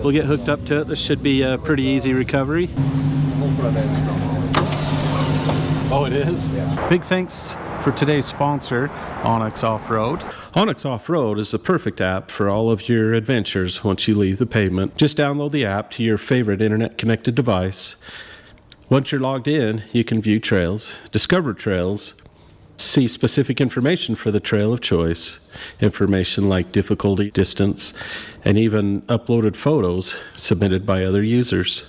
we'll get hooked up to it. This should be a pretty easy recovery. Oh, it is? Yeah. Big thanks for today's sponsor, Onyx Off-Road. Onyx Off-Road is the perfect app for all of your adventures once you leave the pavement. Just download the app to your favorite internet-connected device. Once you're logged in, you can view trails, discover trails, see specific information for the trail of choice, information like difficulty, distance, and even uploaded photos submitted by other users.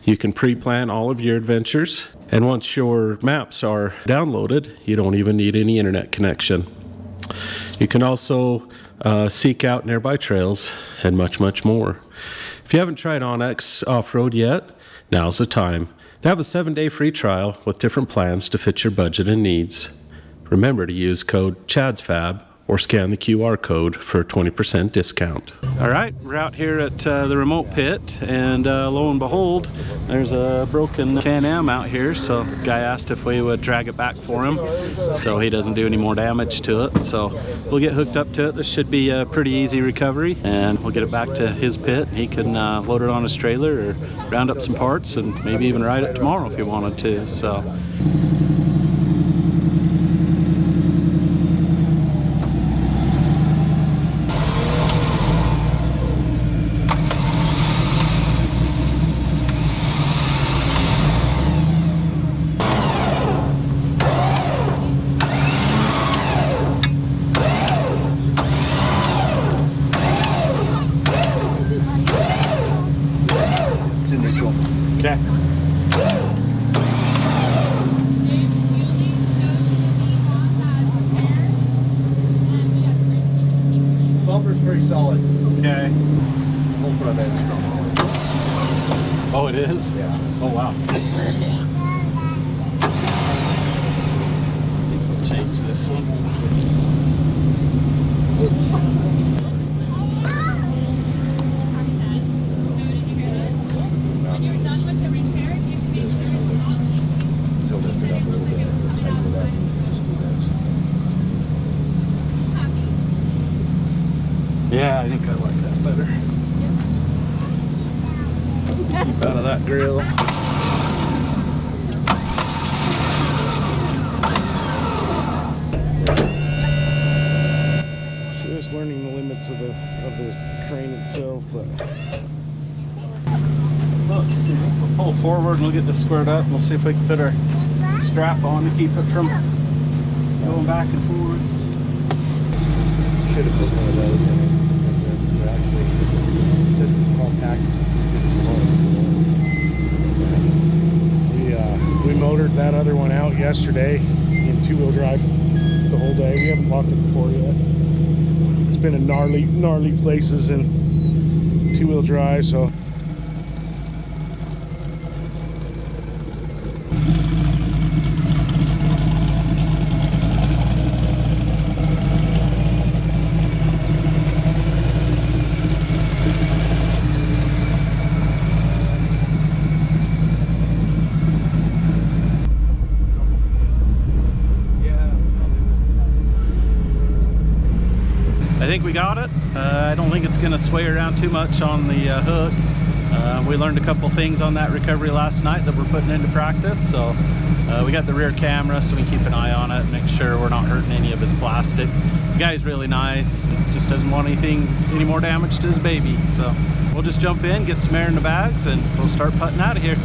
You can pre-plan all of your adventures, and once your maps are downloaded, you don't even need any internet connection. You can also seek out nearby trails and much, much more. If you haven't tried Onyx Off-Road yet, now's the time. They have a 7-day free trial with different plans to fit your budget and needs. Remember to use code chadsfab or scan the QR code for a 20% discount. All right, we're out here at the remote pit, and lo and behold, there's a broken Can-Am out here, so the guy asked if we would drag it back for him so he doesn't do any more damage to it. So we'll get hooked up to it. This should be a pretty easy recovery, and we'll get it back to his pit. He can load it on his trailer or round up some parts and maybe even ride it tomorrow if he wanted to. So. Okay. Bumper's pretty solid. Okay. Whole front end's strong. Oh, it is? Yeah. Oh, wow. We'll change this one. Yeah, I think I like that better. Keep out of that grill. Just learning the limits of the train itself, but let's see. We'll pull forward and we'll get this squared up, and we'll see if we can put our strap on to keep it from going back and forth. Should have put one of those in it. This is small package. We motored that other one out yesterday in 2-wheel drive the whole day. We haven't walked it before yet. It's been in gnarly places in 2-wheel drive, so. I think we got it. I don't think it's going to sway around too much on the hook. We learned a couple things on that recovery last night that we're putting into practice. So we got the rear camera so we can keep an eye on it and make sure we're not hurting any of his plastic. The guy's really nice. Just doesn't want any more damage to his baby. So we'll just jump in, get some air in the bags, and we'll start putting out of here.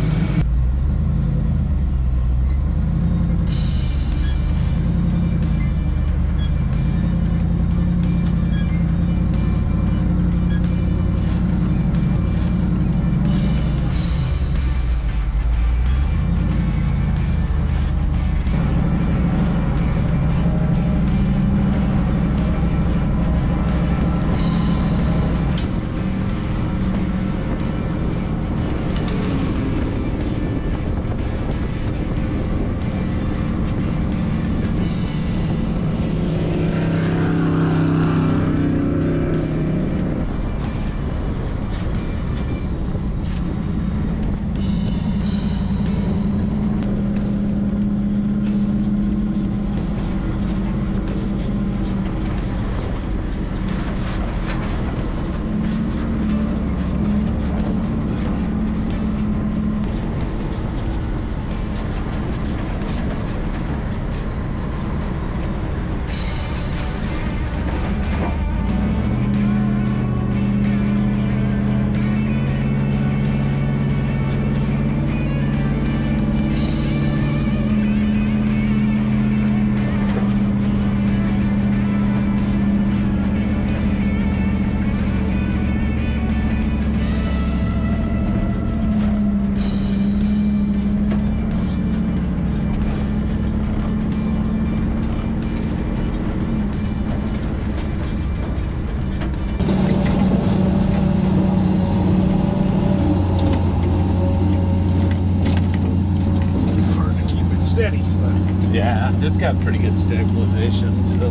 Yeah, it's got pretty good stabilization, so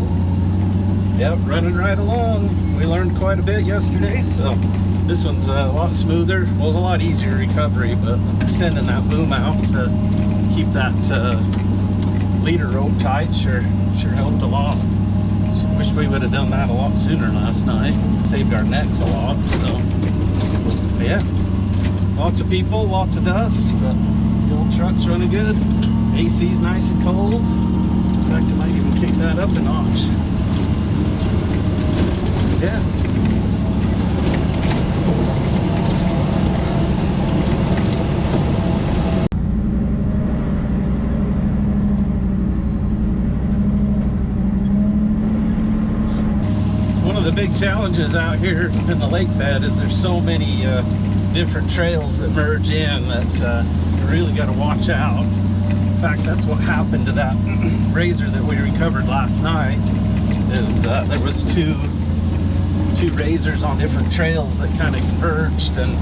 yep, running right along. We learned quite a bit yesterday, so this one's a lot smoother. Well, it's a lot easier recovery, but extending that boom out to keep that leader rope tight sure helped a lot. Wish we would have done that a lot sooner last night. Saved our necks a lot, so but yeah. Lots of people, lots of dust, but the old truck's running good. AC's nice and cold. In fact, I might even kick that up a notch. Yeah. One of the big challenges out here in the lake bed is there's so many different trails that merge in that you really got to watch out. In fact, that's what happened to that razor that we recovered last night. Is there was two razors on different trails that kind of converged, and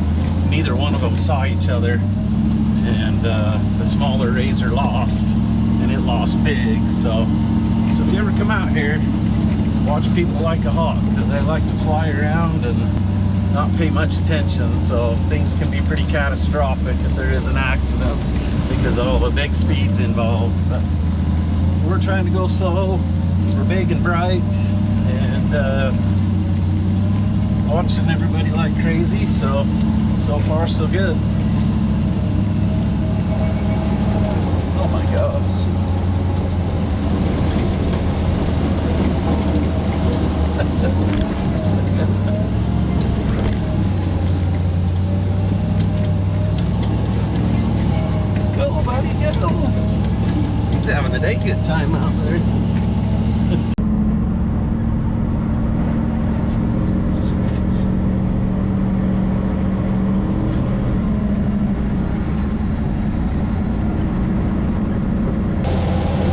neither one of them saw each other, and the smaller razor lost, and it lost big. So if you ever come out here, watch people like a hawk, because they like to fly around and not pay much attention, so things can be pretty catastrophic if there is an accident because of all the big speeds involved. But we're trying to go slow, we're big and bright, and watching everybody like crazy, so far so good. Oh my gosh. Go, buddy, go. He's having a dang good time out there.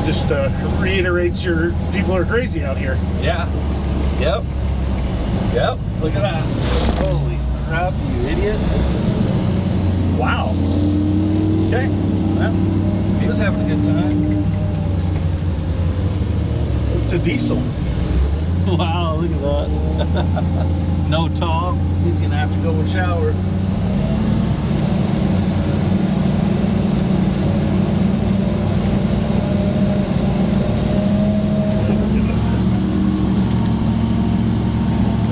Just reiterates your people are crazy out here. Yeah. Yep. Look at that. Holy crap, you idiot. Wow. Okay. Well, he was having a good time. It's a diesel. Wow, look at that. No talk. He's gonna have to go and shower.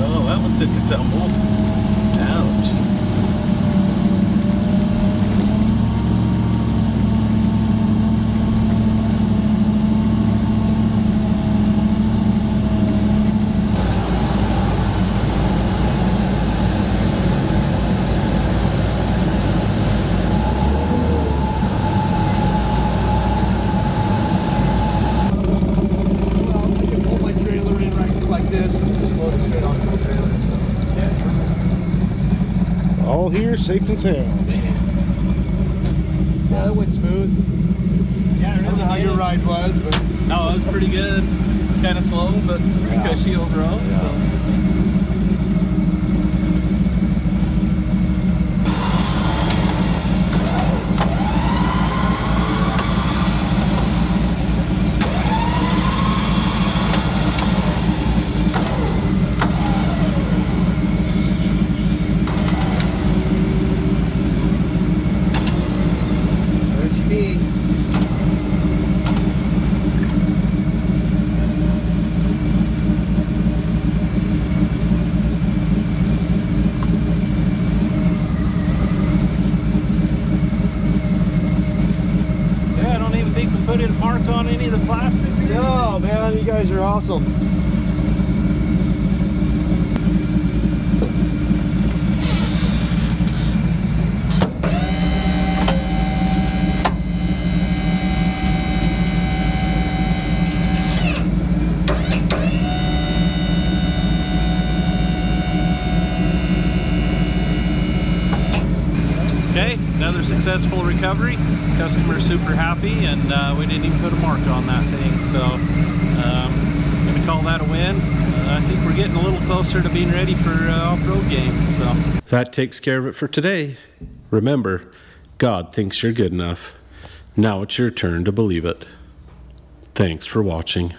Oh, that one took a tumble. Ouch. All here, safe and sound. Yeah, that went smooth. Yeah, I don't know how your ride was, but no, it was pretty good. Kind of slow, but pretty cushy overall. Yeah. So. Put in a mark on any of the plastic? no, man, you guys are awesome. Okay, another successful recovery. Customer super happy, and we didn't even put a mark on that thing, so I'm gonna call that a win. I think we're getting a little closer to being ready for off-road games. So that takes care of it for today. Remember, God thinks you're good enough. Now it's your turn to believe it. Thanks for watching.